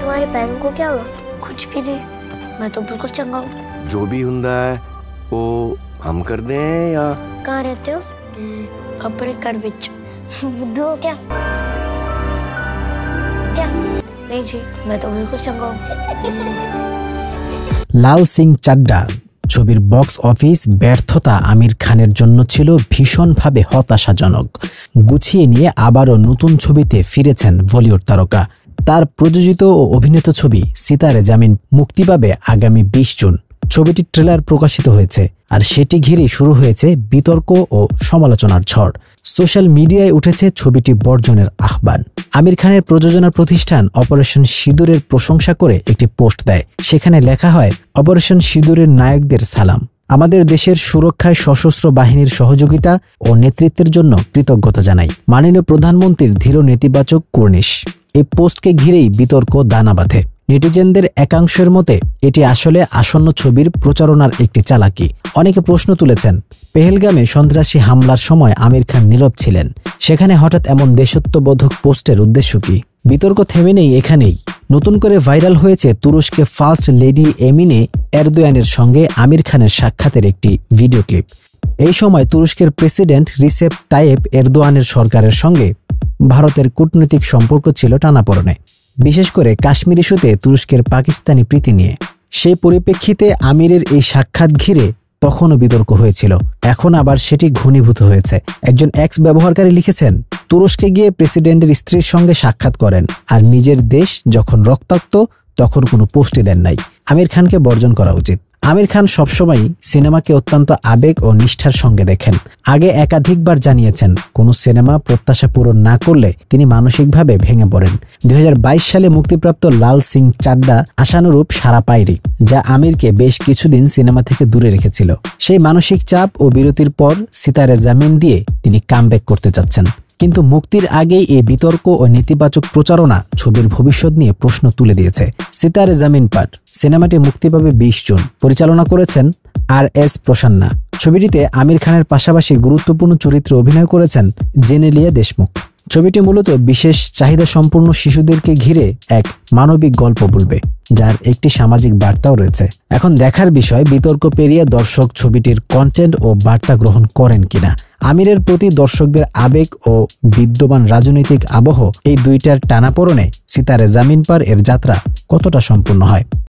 तुम्हारे पैरों को क्या हुआ? कुछ भी नहीं, मैं तो बिल्कुल चंगा हूँ। जो भी हुंदा है वो हम कर दें या? कहाँ रहते हो? अपने घर विच। बुद्धू हो क्या? क्या? नहीं जी, मैं तो बिल्कुल चंगा हूँ। লাল সিং চাড্ডা ছবির বক্স অফিস ব্যর্থতা আমির খানের জন্য ছিল ভীষণভাবে হতাশাজনক। গুছিয়ে নিয়ে আবারও নতুন ছবিতে ফিরেছেন বলিউড তারকা। তার প্রযোজিত ও অভিনীত ছবি সিতারে জামিন মুক্তি পাবে আগামী ২০ জুন। ছবিটির ট্রেলার প্রকাশিত হয়েছে, আর সেটি ঘিরে শুরু হয়েছে বিতর্ক ও সমালোচনার ঝড়। সোশ্যাল মিডিয়ায় উঠেছে ছবিটি বর্জনের আহ্বান। আমির খানের প্রযোজনা প্রতিষ্ঠান অপারেশন সিঁদুরের প্রশংসা করে একটি পোস্ট দেয়। সেখানে লেখা হয়, অপারেশন সিঁদুরের নায়কদের সালাম, আমাদের দেশের সুরক্ষায় সশস্ত্র বাহিনীর সহযোগিতা ও নেতৃত্বের জন্য কৃতজ্ঞতা জানাই, মাননীয় প্রধানমন্ত্রীর দৃঢ় নেতিবাচক কুর্নিশ। এই পোস্টকে ঘিরেই বিতর্ক দানা বাঁধে। নেটিজেনদের একাংশের মতে এটি আসলে আসন্ন ছবির প্রচারণার একটি চালাকি। অনেকে প্রশ্ন তুলেছেন, পেহেলগামে সন্ত্রাসী হামলার সময় আমির খান নীরব ছিলেন, সেখানে হঠাৎ এমন দেশত্ববোধক পোস্টের উদ্দেশ্য কি? বিতর্ক থেমে নেই এখানেই। নতুন করে ভাইরাল হয়েছে তুরস্কে ফার্স্ট লেডি এমিনে এরদোয়ানের সঙ্গে আমির খানের সাক্ষাতের একটি ভিডিও ক্লিপ। এই সময় তুরস্কের প্রেসিডেন্ট রিসেপ তাইয়েপ এরদোয়ানের সরকারের সঙ্গে ভারতের কূটনৈতিক সম্পর্ক ছিল টানাপোড়েনে, বিশেষ করে কাশ্মীর ইস্যুতে তুরস্কের পাকিস্তানি প্রীতি নিয়ে। সেই পরিপ্রেক্ষিতে আমিরের এই সাক্ষাৎ ঘিরে তখনও বিতর্ক হয়েছিল, এখন আবার সেটি ঘনীভূত হয়েছে। একজন এক্স ব্যবহারকারী লিখেছেন, তুরস্কে গিয়ে প্রেসিডেন্টের স্ত্রীর সঙ্গে সাক্ষাৎ করেন, আর নিজের দেশ যখন রক্তাক্ত তখন কোনো পোস্টই দেন নাই। আমির খানকে বর্জন করা উচিত। আমির খান সবসময় সিনেমাকে অত্যন্ত আবেগ ও নিষ্ঠার সঙ্গে দেখেন। আগে একাধিকবার জানিয়েছেন, কোনো সিনেমা প্রত্যাশা পূরণ না করলে তিনি মানসিকভাবে ভেঙে পড়েন। ২০২২ সালে মুক্তিপ্রাপ্ত লাল সিং চাড্ডা আশানুরূপ সাড়া পায়নি, যা আমিরকে বেশ কিছুদিন সিনেমা থেকে দূরে রেখেছিল। সেই মানসিক চাপ ও বিরতির পর সিতারে জামিন দিয়ে তিনি কামব্যাক করতে যাচ্ছেন। কিন্তু মুক্তির আগেই এই বিতর্ক ও নেতিবাচক প্রচারণা ছবির ভবিষ্যৎ নিয়ে প্রশ্ন তুলে দিয়েছে। সিতারে জামিন পার সিনেমাটি মুক্তি পাবে ২০ জুন। পরিচালনা করেছেন RS প্রসন্না। ছবিটিতে আমির খানের পাশাপাশি গুরুত্বপূর্ণ চরিত্রে অভিনয় করেছেন জেনেলিয়া দেশমুখ। ছবিটি মূলত বিশেষ চাহিদা সম্পন্ন শিশুদেরকে ঘিরে এক মানবিক গল্প বলবে, যার একটি সামাজিক বার্তাও রয়েছে। এখন দেখার বিষয়, বিতর্ক পেরিয়ে দর্শক ছবিটির কন্টেন্ট ও বার্তা গ্রহণ করেন কিনা। আমিরের প্রতি দর্শকদের আবেগ ও বিদ্যমান রাজনৈতিক আবহ, এই দুইটার টানাপোড়েনে সিতারে জামিন পার এর যাত্রা কতটা সম্পূর্ণ হয়।